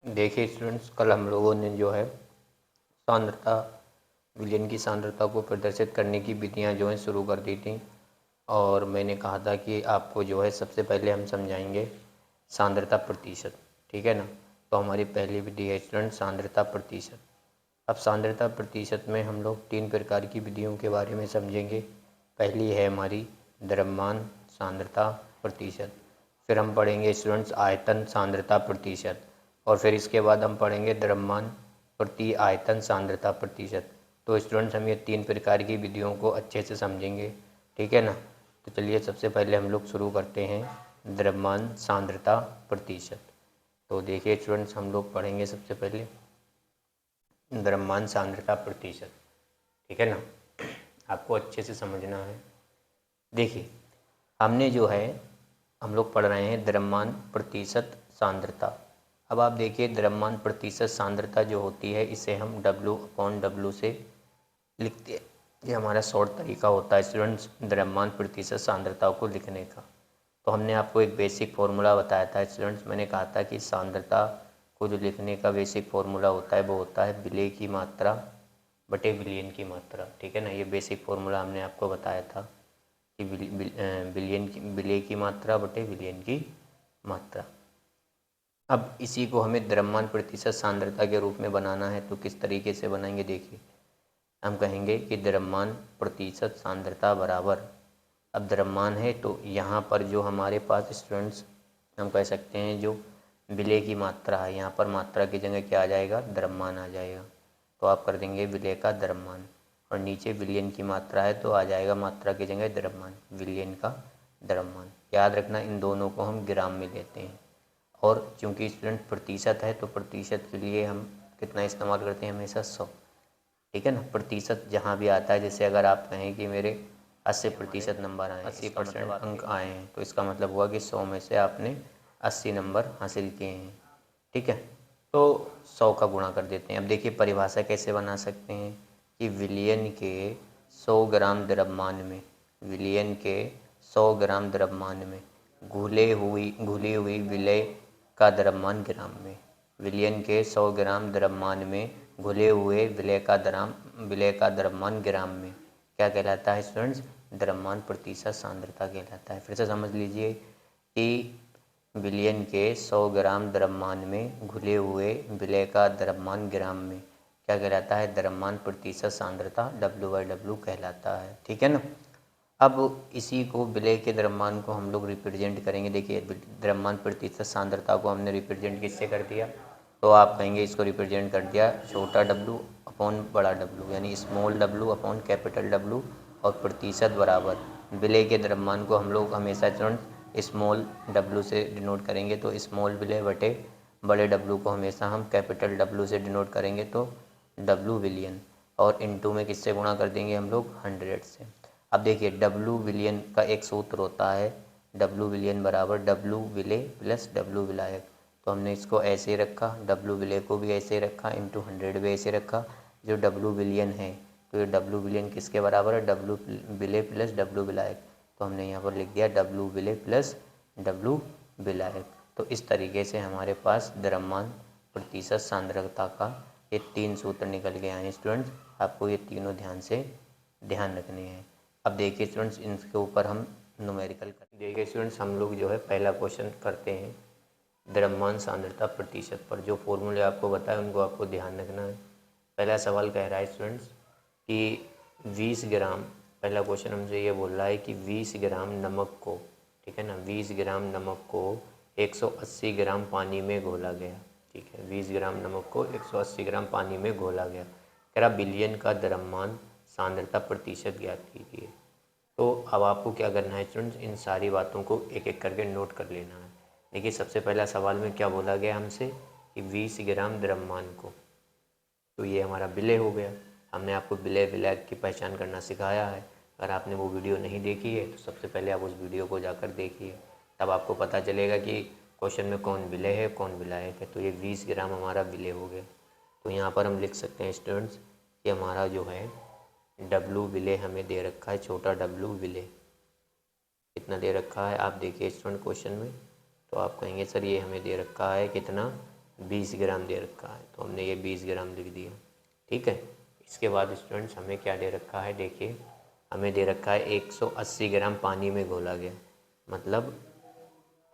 देखिए स्टूडेंट्स, कल हम लोगों ने जो है सांद्रता, विलयन की सांद्रता को प्रदर्शित करने की विधियां जो है शुरू कर दी थी। और मैंने कहा था कि आपको जो है सबसे पहले हम समझाएंगे सांद्रता प्रतिशत, ठीक है ना। तो हमारी पहली विधि है स्टूडेंट सांद्रता प्रतिशत। अब सांद्रता प्रतिशत में हम लोग 3 प्रकार की विधियों के बारे में समझेंगे। पहली है हमारी द्रव्यमान सांद्रता प्रतिशत, फिर हम पढ़ेंगे स्टूडेंट्स आयतन सांद्रता प्रतिशत, और फिर इसके बाद हम पढ़ेंगे द्रव्यमान प्रति आयतन सांद्रता प्रतिशत। तो स्टूडेंट्स हम ये 3 प्रकार की विधियों को अच्छे से समझेंगे, ठीक है ना। तो चलिए सबसे पहले हम लोग शुरू करते हैं द्रव्यमान सांद्रता प्रतिशत। तो देखिए स्टूडेंट्स, हम लोग पढ़ेंगे सबसे पहले द्रव्यमान सांद्रता प्रतिशत, ठीक है ना। आपको अच्छे से समझना है। देखिए हमने जो है हम लोग पढ़ रहे हैं द्रव्यमान प्रतिशत सांद्रता। अब आप देखिए द्रव्यमान प्रतिशत सांद्रता जो होती है इसे हम W/W से लिखते हैं। ये हमारा शॉर्ट तरीका होता है स्टूडेंट्स द्रव्यमान प्रतिशत सांद्रता को लिखने का। तो हमने आपको एक बेसिक फार्मूला बताया था स्टूडेंट्स। मैंने कहा था कि सांद्रता को जो लिखने का बेसिक फार्मूला होता है वो होता है विलेय की मात्रा बटे विलयन की मात्रा, ठीक है ना। ये बेसिक फार्मूला हमने आपको बताया था कि विलेय की मात्रा बटे विलयन की मात्रा। अब इसी को हमें द्रव्यमान प्रतिशत सांद्रता के रूप में बनाना है। तो किस तरीके से बनाएंगे, देखिए हम कहेंगे कि द्रव्यमान प्रतिशत सांद्रता बराबर, अब द्रव्यमान है तो यहाँ पर जो हमारे पास स्टूडेंट्स हम कह सकते हैं जो विलेय की मात्रा है, यहाँ पर मात्रा की जगह क्या आ जाएगा, द्रव्यमान आ जाएगा। तो आप कर देंगे विलेय का द्रव्यमान, और नीचे विलयन की मात्रा है तो आ जाएगा मात्रा की जगह द्रव्यमान, विलयन का द्रव्यमान। याद रखना इन दोनों को हम ग्राम में लेते हैं। और चूंकि स्टूडेंट प्रतिशत है तो प्रतिशत के लिए हम कितना इस्तेमाल करते हैं, हमेशा 100, ठीक है ना। प्रतिशत जहाँ भी आता है, जैसे अगर आप कहें कि मेरे 80% नंबर आए, 80% अंक आए हैं, तो इसका मतलब हुआ कि 100 में से आपने 80 नंबर हासिल किए हैं, ठीक है। तो 100 का गुणा कर देते हैं। अब देखिए परिभाषा कैसे बना सकते हैं कि विलयन के 100 ग्राम द्रव्यमान में, विलयन के 100 ग्राम द्रव्यमान में घुली हुई विलेय का द्रव्यमान ग्राम में, विलयन के 100 ग्राम द्रव्यमान में घुले हुए विलेय का द्रव्यमान ग्राम में क्या कहलाता है स्टूडेंट्स, द्रव्यमान प्रतिशत सांद्रता कहलाता है। फिर से समझ लीजिए कि विलयन के 100 ग्राम द्रव्यमान में घुले हुए विलेय का द्रव्यमान ग्राम में क्या कहलाता है, द्रव्यमान प्रतिशत सांद्रता W/W कहलाता है, ठीक है ना। अब इसी को विलेय के द्रव्यमान को हम लोग रिप्रेजेंट करेंगे। देखिए द्रव्यमान प्रतिशत सांद्रता को हमने रिप्रेजेंट किससे कर दिया, तो आप कहेंगे इसको रिप्रेजेंट कर दिया छोटा W अपॉन बड़ा W, यानी small W upon capital W, और प्रतिशत बराबर विलेय के द्रव्यमान को हम लोग हमेशा स्मॉल W से डिनोट करेंगे, तो स्मॉल विलेय बटे बड़े W को हमेशा हम कैपिटल W से डिनोट करेंगे, तो W विलियन, और इनटू में किससे गुणा कर देंगे हम लोग, 100 से। अब देखिए W विलियन का एक सूत्र होता है, W विलियन बराबर W विलेय प्लस W विलायक। तो हमने इसको ऐसे ही रखा, W विलेय को भी ऐसे ही रखा, इंटू 100 भी ऐसे रखा। जो W विलियन है तो ये W विलियन किसके बराबर है, W विलेय प्लस W विलायक। तो हमने यहाँ पर लिख दिया W विलेय प्लस W विलायक। तो इस तरीके से हमारे पास द्रव्यमान प्रतिशत सांद्रता का ये 3 सूत्र निकल के आए स्टूडेंट्स। आपको ये तीनों ध्यान रखने हैं। अब देखिए स्टूडेंट्स इनके ऊपर हम न्यूमेरिकल देखिए स्टूडेंट्स, हम लोग जो है पहला क्वेश्चन करते हैं द्रव्यमान सांद्रता प्रतिशत पर। जो फॉर्मूले आपको बताए उनको आपको ध्यान रखना है। पहला सवाल कह रहा है स्टूडेंट्स कि 20 ग्राम, पहला क्वेश्चन हमसे ये बोल रहा है कि 20 ग्राम नमक को, ठीक है ना, 20 ग्राम नमक को 180 ग्राम पानी में घोला गया, ठीक है। 20 ग्राम नमक को 180 ग्राम पानी में घोला गया। कह रहा विलयन का द्रव्यमान सांद्रता प्रतिशत ज्ञात कीजिए। तो अब आपको क्या करना है स्टूडेंट्स, इन सारी बातों को एक एक करके नोट कर लेना है। देखिए सबसे पहला सवाल में क्या बोला गया हमसे कि 20 ग्राम द्रव्यमान को, तो ये हमारा विलेय हो गया। हमने आपको विलेय विलायक की पहचान करना सिखाया है। अगर आपने वो वीडियो नहीं देखी है तो सबसे पहले आप उस वीडियो को जाकर देखिए, तब आपको पता चलेगा कि क्वेश्चन में कौन विलेय है कौन विलायक है। तो ये 20 ग्राम हमारा विलेय हो गया। तो यहाँ पर हम लिख सकते हैं स्टूडेंट्स कि हमारा जो है W विलेय हमें दे रखा है, छोटा W विलेय कितना दे रखा है, आप देखिए स्टूडेंट क्वेश्चन में। तो आप कहेंगे सर ये हमें दे रखा है कितना, 20 ग्राम दे रखा है, तो हमने ये 20 ग्राम लिख दिया। ठीक है, इसके बाद स्टूडेंट्स हमें क्या दे रखा है, देखिए हमें दे रखा है 180 ग्राम पानी में घोला गया, मतलब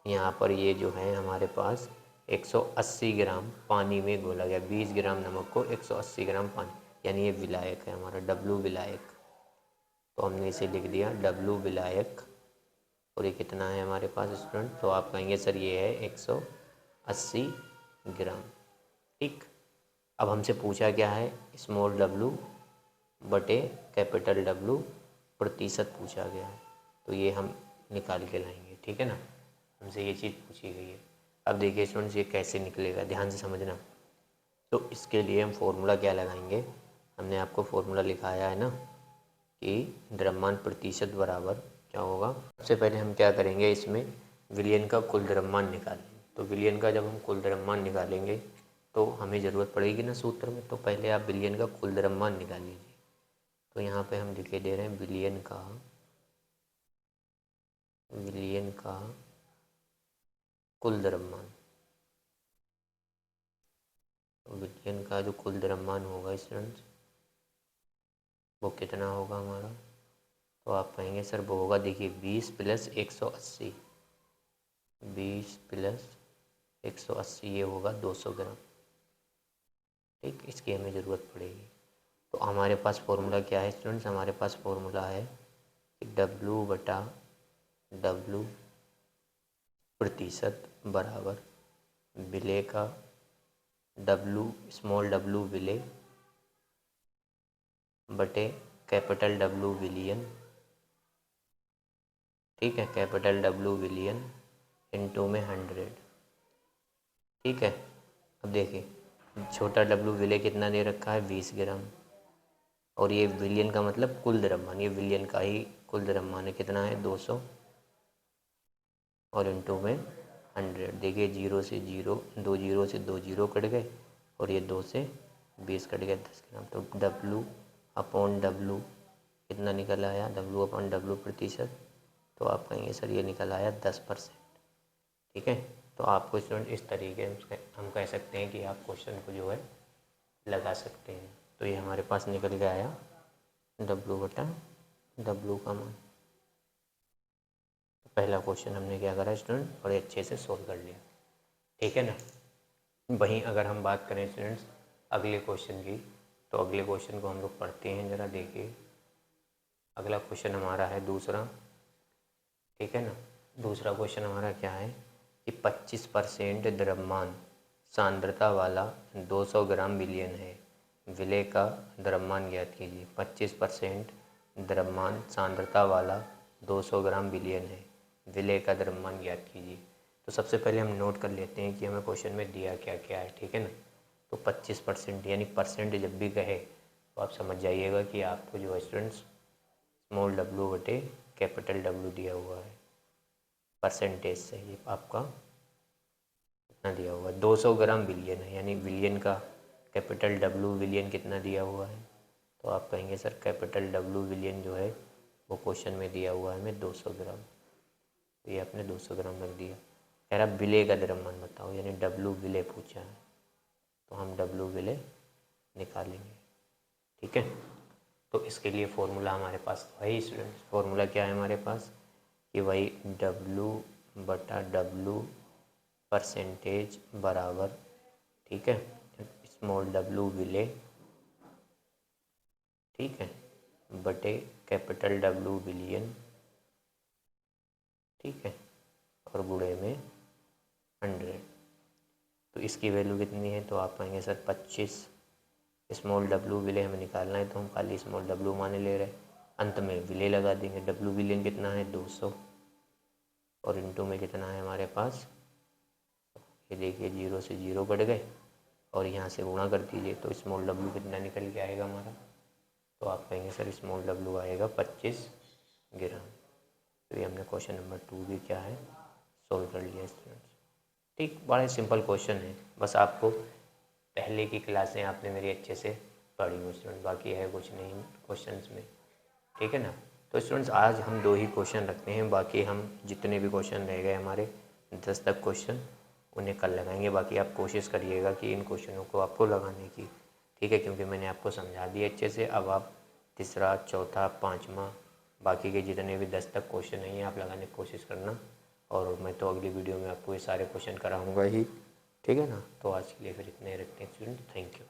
यहाँ पर ये जो है हमारे पास 180 ग्राम पानी में घोला गया, 20 ग्राम नमक को 180 ग्राम पानी, यानी ये विलायक है हमारा, W विलायक। तो हमने इसे लिख दिया W विलायक। और ये कितना है हमारे पास स्टूडेंट, तो आप कहेंगे सर ये है 180 ग्राम। ठीक, अब हमसे पूछा क्या है, स्मॉल w बटे कैपिटल W प्रतिशत पूछा गया है, तो ये हम निकाल के लाएंगे। ठीक है ना, हमसे ये चीज़ पूछी गई है। अब देखिए स्टूडेंट्स ये कैसे निकलेगा, ध्यान से समझना। तो इसके लिए हम फॉर्मूला क्या लगाएंगे, हमने आपको फॉर्मूला लिखाया है ना कि द्रव्यमान प्रतिशत बराबर क्या होगा। सबसे पहले हम क्या करेंगे, इसमें विलयन का कुल द्रव्यमान निकालेंगे। तो विलयन का जब हम कुल द्रव्यमान निकालेंगे तो हमें ज़रूरत पड़ेगी ना सूत्र में, तो पहले आप विलयन का कुल द्रव्यमान निकाल लीजिए। तो यहाँ पे हम लिखे दे रहे हैं विलयन का कुल द्रव्यमान। विलयन का जो कुल द्रव्यमान होगा स्टूडेंट्स वो कितना होगा हमारा, तो आप कहेंगे सर वो होगा, देखिए 20 प्लस 180, 20 प्लस 180 ये होगा 200 ग्राम। ठीक, इसकी हमें ज़रूरत पड़ेगी। तो हमारे पास फॉर्मूला क्या है स्टूडेंट्स, हमारे पास फॉर्मूला है कि W बटा W प्रतिशत बराबर विलेय का W स्मॉल w विलेय बटे कैपिटल W विलियन। ठीक है, कैपिटल W विलियन इनटू में 100। ठीक है, अब देखिए छोटा W विलेय कितना दे रखा है, 20 ग्राम, और ये विलियन का मतलब कुल द्रव्यमान, ये विलियन का ही कुल द्रव्यमान है, कितना है 200, और इनटू में 100। देखिए 0 से 0, 2 0 से 2 0 कट गए, और ये 2 से 20 कट गए, 10 ग्राम। तो W अपॉन W कितना निकल आया, W अपॉन W प्रतिशत, तो आप कहेंगे सर ये निकल आया 10%। ठीक है, तो आपको स्टूडेंट इस तरीके से हम कह सकते हैं कि आप क्वेश्चन को जो है लगा सकते हैं। तो ये हमारे पास निकल के आया W बटा W का मान। पहला क्वेश्चन हमने क्या करा स्टूडेंट, बड़े अच्छे से सोल्व कर लिया। ठीक है ना, वहीं अगर हम बात करें स्टूडेंट्स अगले क्वेश्चन की, तो अगले क्वेश्चन को हम लोग पढ़ते हैं, ज़रा देखिए। अगला क्वेश्चन हमारा है दूसरा। ठीक है ना, दूसरा क्वेश्चन हमारा क्या है कि 25% द्रव्यमान सांद्रता वाला 200 ग्राम विलयन है, विलेय का द्रव्यमान ज्ञात कीजिए। 25% द्रव्यमान सांद्रता वाला 200 ग्राम विलयन है, विलेय का द्रव्यमान ज्ञात कीजिए। तो सबसे पहले हम नोट कर लेते हैं कि हमें क्वेश्चन में दिया क्या क्या है। ठीक है ना, तो 25% यानी परसेंट जब भी कहे तो आप समझ जाइएगा कि आपको जो स्टूडेंट्स स्मॉल W बटे कैपिटल W दिया हुआ है, परसेंटेज से ये आपका कितना दिया हुआ है, 200 ग्राम विलियन है, यानी विलियन का कैपिटल W विलियन कितना दिया हुआ है। तो आप कहेंगे सर कैपिटल W विलियन जो है वो क्वेश्चन में दिया हुआ है हमें 200 ग्राम, तो ये आपने 200 ग्राम रख दिया। कह रहा विलेय का द्रव्यमान बताओ, यानी W विलेय पूछा है, तो हम W विलेय निकालेंगे। ठीक है, तो इसके लिए फॉर्मूला हमारे पास वही स्टूडेंट्स, फॉर्मूला क्या है हमारे पास कि वही W बटा W परसेंटेज बराबर, ठीक है, स्मॉल W विलेय, ठीक है, बटे कैपिटल W विलियन, ठीक है, और गुणे में 100। तो इसकी वैल्यू कितनी है, तो आप कहेंगे सर 25। स्मॉल W विलेय हमें निकालना है, तो हम खाली स्मॉल W माने ले रहे हैं, अंत में विलेय लगा देंगे। W विलियन कितना है 200, और इनटू में कितना है हमारे पास, ये देखिए 0 से 0 कट गए, और यहाँ से गुणा कर दीजिए, तो स्मॉल W कितना निकल के आएगा हमारा, तो आप कहेंगे सर स्मॉल W आएगा 25 ग्राम। तो ये हमने क्वेश्चन नंबर 2 भी क्या है सोल्व कर लिया स्टूडेंट्स। ठीक, बड़ा सिंपल क्वेश्चन है, बस आपको पहले की क्लासें आपने मेरी अच्छे से पढ़ी हुई स्टूडेंट, बाकी है कुछ नहीं क्वेश्चंस में। ठीक है ना, तो स्टूडेंट्स आज हम 2 ही क्वेश्चन रखते हैं, बाकी हम जितने भी क्वेश्चन रह गए हमारे 10 तक क्वेश्चन, उन्हें कल लगाएंगे। बाकी आप कोशिश करिएगा कि इन क्वेश्चनों को आपको लगाने की, ठीक है, क्योंकि मैंने आपको समझा दिया अच्छे से। अब आप तीसरा, चौथा, पाँचवा, बाकी के जितने भी 10 तक क्वेश्चन हैं आप लगाने की कोशिश करना। और मैं तो अगली वीडियो में आपको ये सारे क्वेश्चन कराऊंगा ही, ठीक है ना। तो आज के लिए फिर इतने रखते हैं स्टूडेंट, थैंक यू।